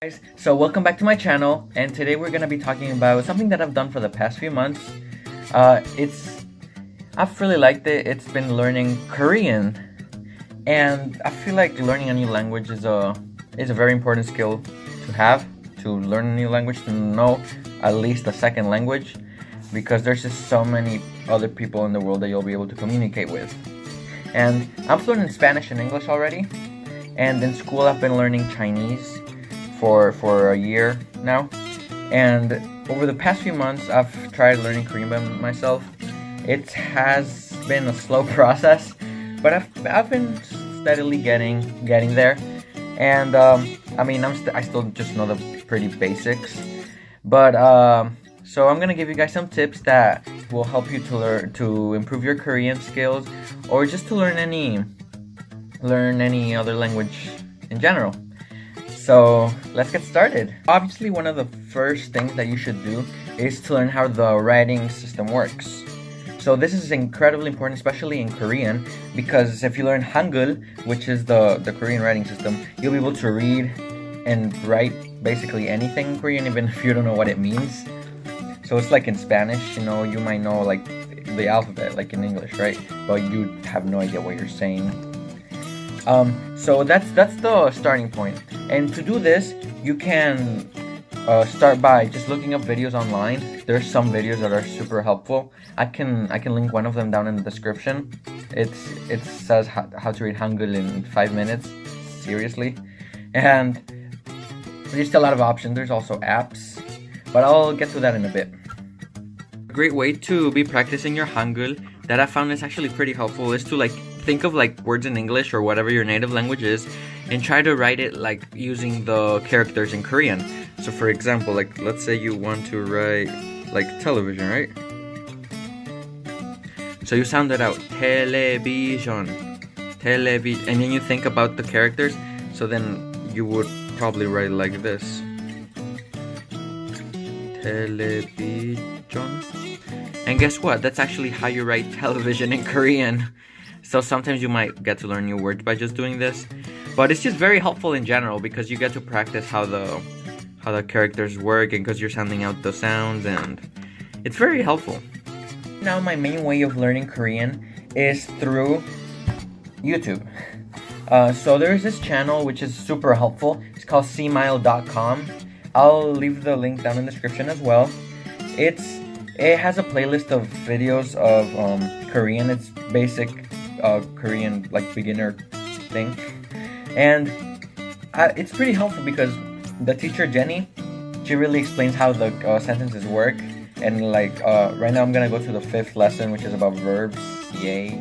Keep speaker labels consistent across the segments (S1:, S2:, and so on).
S1: Guys, so welcome back to my channel, and today we're gonna be talking about something that I've done for the past few months. I've really liked it. It's been learning Korean, and I feel like learning a new language is a very important skill to have, to learn a new language, to know at least a second language, because there's just so many other people in the world that you'll be able to communicate with. And I'm fluent in Spanish and English already, and in school I've been learning Chinese for a year now, and over the past few months I've tried learning Korean by myself. It has been a slow process, but I've been steadily getting there, and I mean I still just know the pretty basics, but so I'm gonna give you guys some tips that will help you to improve your Korean skills, or just to learn any other language in general. So let's get started. Obviously, one of the first things that you should do is to learn how the writing system works. So this is incredibly important, especially in Korean, because if you learn Hangul, which is the Korean writing system, you'll be able to read and write basically anything in Korean, even if you don't know what it means. So it's like in Spanish, you know, you might know like the alphabet, like in English, right? But you have no idea what you're saying. So that's the starting point. And to do this, you can start by just looking up videos online. There's some videos that are super helpful. I can link one of them down in the description. It says how to read Hangul in 5 minutes. Seriously. And there's still a lot of options. There's also apps, but I'll get to that in a bit. A great way to be practicing your Hangul that I found is actually pretty helpful is to think of words in English or whatever your native language is, and try to write it using the characters in Korean. So for example, let's say you want to write television, right? So you sound it out, television, television, and then you think about the characters. So then you would probably write it like this, television. And guess what? That's actually how you write television in Korean. So sometimes you might get to learn new words by just doing this, but it's just very helpful in general because you get to practice how the characters work, and because you're sounding out the sounds, and it's very helpful. Now my main way of learning Korean is through YouTube. So there's this channel which is super helpful. It's called Seemile.com. I'll leave the link down in the description as well. It has a playlist of videos of Korean. It's basic Korean beginner thing, and it's pretty helpful because the teacher Jenny, she really explains how the sentences work. And right now I'm gonna go to the 5th lesson, which is about verbs. Yay!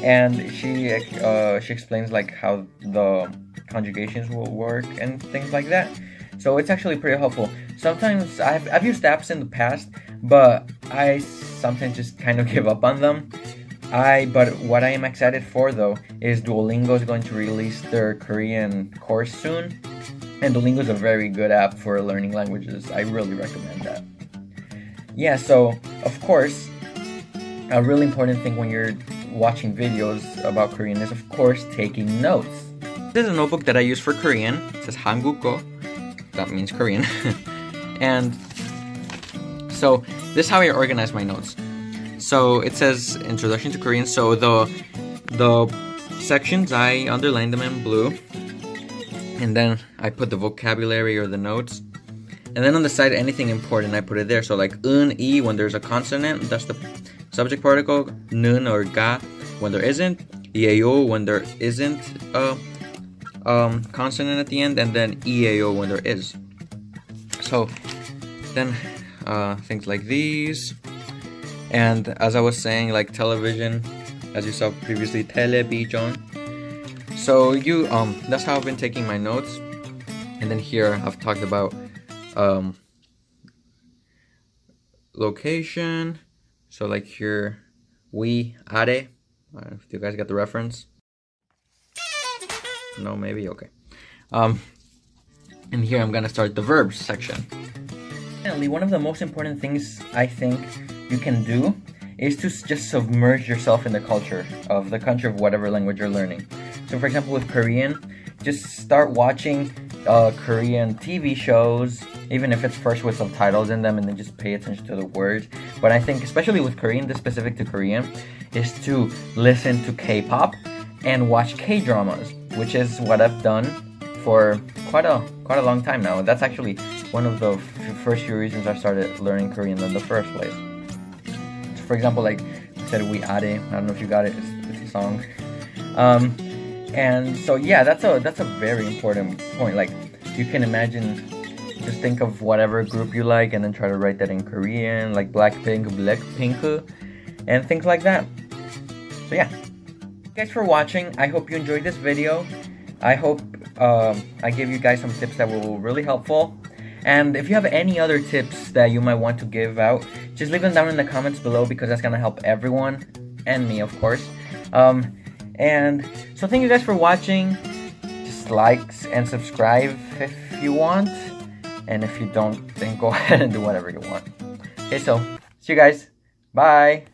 S1: And she explains how the conjugations will work and things like that. So it's actually pretty helpful. Sometimes I've used apps in the past, but I sometimes just kind of give up on them. But what I am excited for though is Duolingo is going to release their Korean course soon, and Duolingo is a very good app for learning languages. I really recommend that. Yeah, so of course, a really important thing when you're watching videos about Korean is of course taking notes. This is a notebook that I use for Korean. It says 한국어. That means Korean. And so this is how I organize my notes. So it says Introduction to Korean. So the sections, I underline them in blue, and then I put the vocabulary or the notes, and then on the side anything important I put it there. So un, i when there's a consonant, that's the subject particle. Nun or ga when there isn't. Ieo when there isn't a consonant at the end, and then ieo when there is. So then things like these. And as I was saying, television, as you saw previously, television. So that's how I've been taking my notes. And then here I've talked about location. So here, we are. If you guys got the reference. No, maybe, okay. And here I'm gonna start the verbs section. Finally, one of the most important things I think you can do is to just submerge yourself in the culture of the country of whatever language you're learning. So for example, with Korean, just start watching Korean TV shows, even if it's first with subtitles in them, and then just pay attention to the words. But I think, especially with Korean, this specific to Korean, is to listen to K-pop and watch K-dramas, which is what I've done for quite a long time now. That's actually one of the first few reasons I started learning Korean in the first place. So for example, like I said, We Are. I don't know if you got it. It's a song. And so yeah, that's a very important point. Like, you can imagine, just think of whatever group you like and then try to write that in Korean, like Blackpink, and things like that. So yeah, thanks for watching. I hope you enjoyed this video. I hope I gave you guys some tips that were really helpful. And if you have any other tips that you might want to give out, just leave them down in the comments below, because that's gonna help everyone, and me of course. And so thank you guys for watching. Just likes and subscribe if you want, and if you don't, then go ahead and do whatever you want. Okay, so see you guys. Bye.